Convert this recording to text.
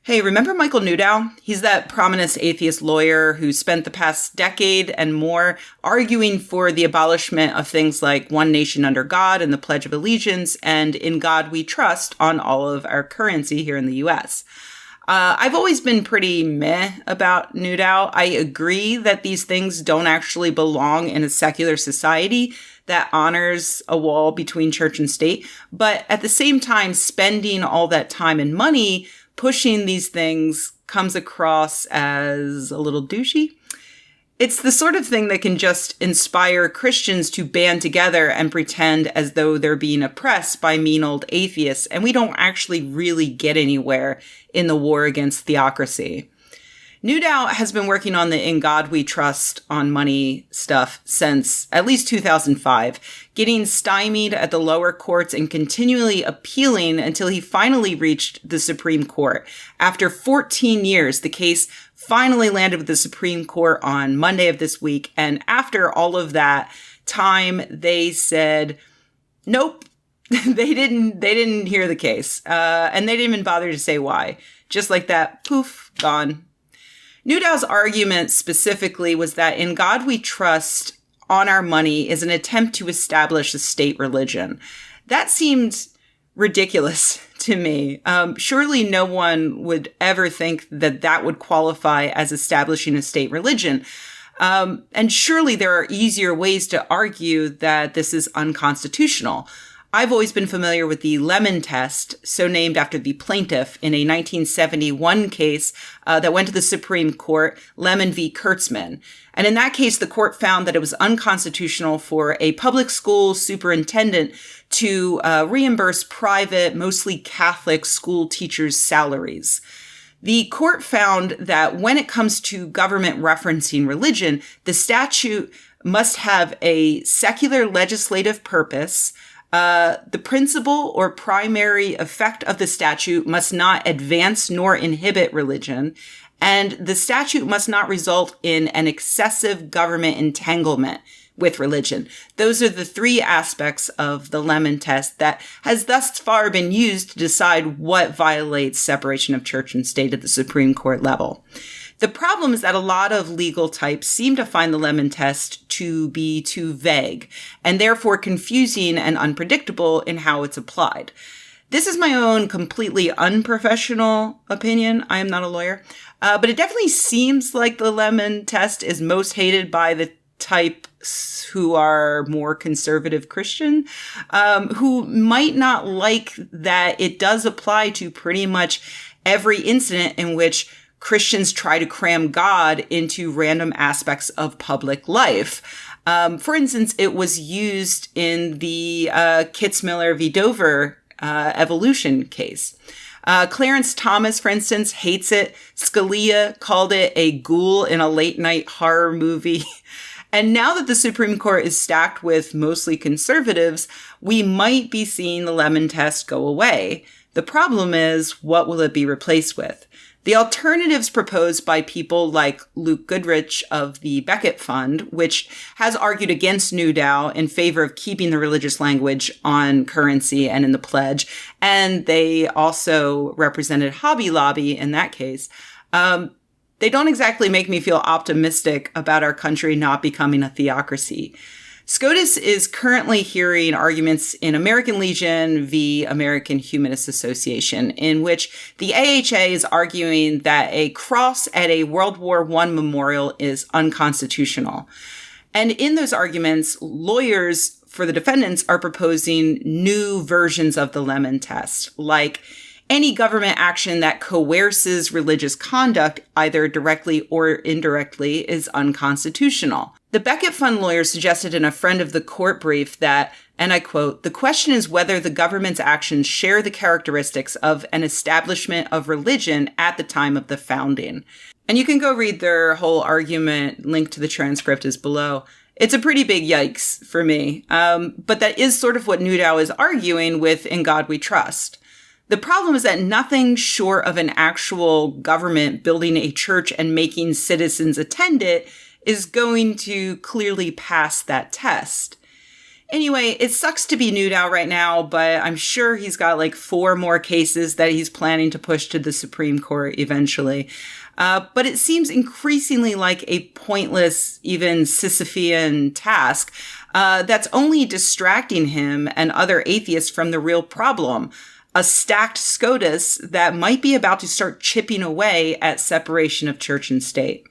Hey, remember Michael Newdow? He's that prominent atheist lawyer who spent the past decade and more arguing for the abolishment of things like one nation under God and the Pledge of Allegiance and in God we trust on all of our currency here in the US. I've always been pretty meh about Newdow. I agree that these things don't actually belong in a secular society that honors a wall between church and state. But at the same time, spending all that time and money pushing these things comes across as a little douchey. It's the sort of thing that can just inspire Christians to band together and pretend as though they're being oppressed by mean old atheists, and we don't actually really get anywhere in the war against theocracy. Newdow has been working on the In God We Trust on money stuff since at least 2005, getting stymied at the lower courts and continually appealing until he finally reached the Supreme Court. After 14 years, the case finally landed with the Supreme Court on Monday of this week. And after all of that time, they said, nope, they didn't hear the case. And they didn't even bother to say why. Just like that, poof, gone. Newdow's argument specifically was that In God We Trust on our money is an attempt to establish a state religion. That seemed ridiculous to me. Surely no one would ever think that that would qualify as establishing a state religion. And surely there are easier ways to argue that this is unconstitutional. I've always been familiar with the Lemon test, so named after the plaintiff in a 1971 case that went to the Supreme Court, Lemon v. Kurtzman. And in that case, the court found that it was unconstitutional for a public school superintendent to reimburse private, mostly Catholic school teachers' salaries. The court found that when it comes to government referencing religion, the statute must have a secular legislative purpose. The principal or primary effect of the statute must not advance nor inhibit religion, and the statute must not result in an excessive government entanglement with religion. Those are the three aspects of the Lemon test that has thus far been used to decide what violates separation of church and state at the Supreme Court level. The problem is that a lot of legal types seem to find the Lemon test to be too vague and therefore confusing and unpredictable in how it's applied. This is my own completely unprofessional opinion. I am not a lawyer, but it definitely seems like the Lemon test is most hated by the types who are more conservative Christian, who might not like that it does apply to pretty much every incident in which Christians try to cram God into random aspects of public life. For instance, it was used in the Kitzmiller v. Dover evolution case. Clarence Thomas, for instance, hates it. Scalia called it a ghoul in a late-night horror movie. And now that the Supreme Court is stacked with mostly conservatives, we might be seeing the Lemon test go away. The problem is, what will it be replaced with? The alternatives proposed by people like Luke Goodrich of the Becket Fund, which has argued against Newdow in favor of keeping the religious language on currency and in the pledge, and they also represented Hobby Lobby in that case, they don't exactly make me feel optimistic about our country not becoming a theocracy. SCOTUS is currently hearing arguments in American Legion v. American Humanist Association, in which the AHA is arguing that a cross at a World War I memorial is unconstitutional. And in those arguments, lawyers for the defendants are proposing new versions of the Lemon test, like any government action that coerces religious conduct, either directly or indirectly, is unconstitutional. The Becket Fund lawyers suggested in a friend of the court brief that, and I quote, "The question is whether the government's actions share the characteristics of an establishment of religion at the time of the founding." And you can go read their whole argument. Link to the transcript is below. It's a pretty big yikes for me. But that is sort of what Newdow is arguing with In God We Trust. The problem is that nothing short of an actual government building a church and making citizens attend it is going to clearly pass that test. Anyway, it sucks to be Newdow right now, but I'm sure he's got like 4 more cases that he's planning to push to the Supreme Court eventually. But it seems increasingly like a pointless, even Sisyphean task that's only distracting him and other atheists from the real problem, a stacked SCOTUS that might be about to start chipping away at separation of church and state.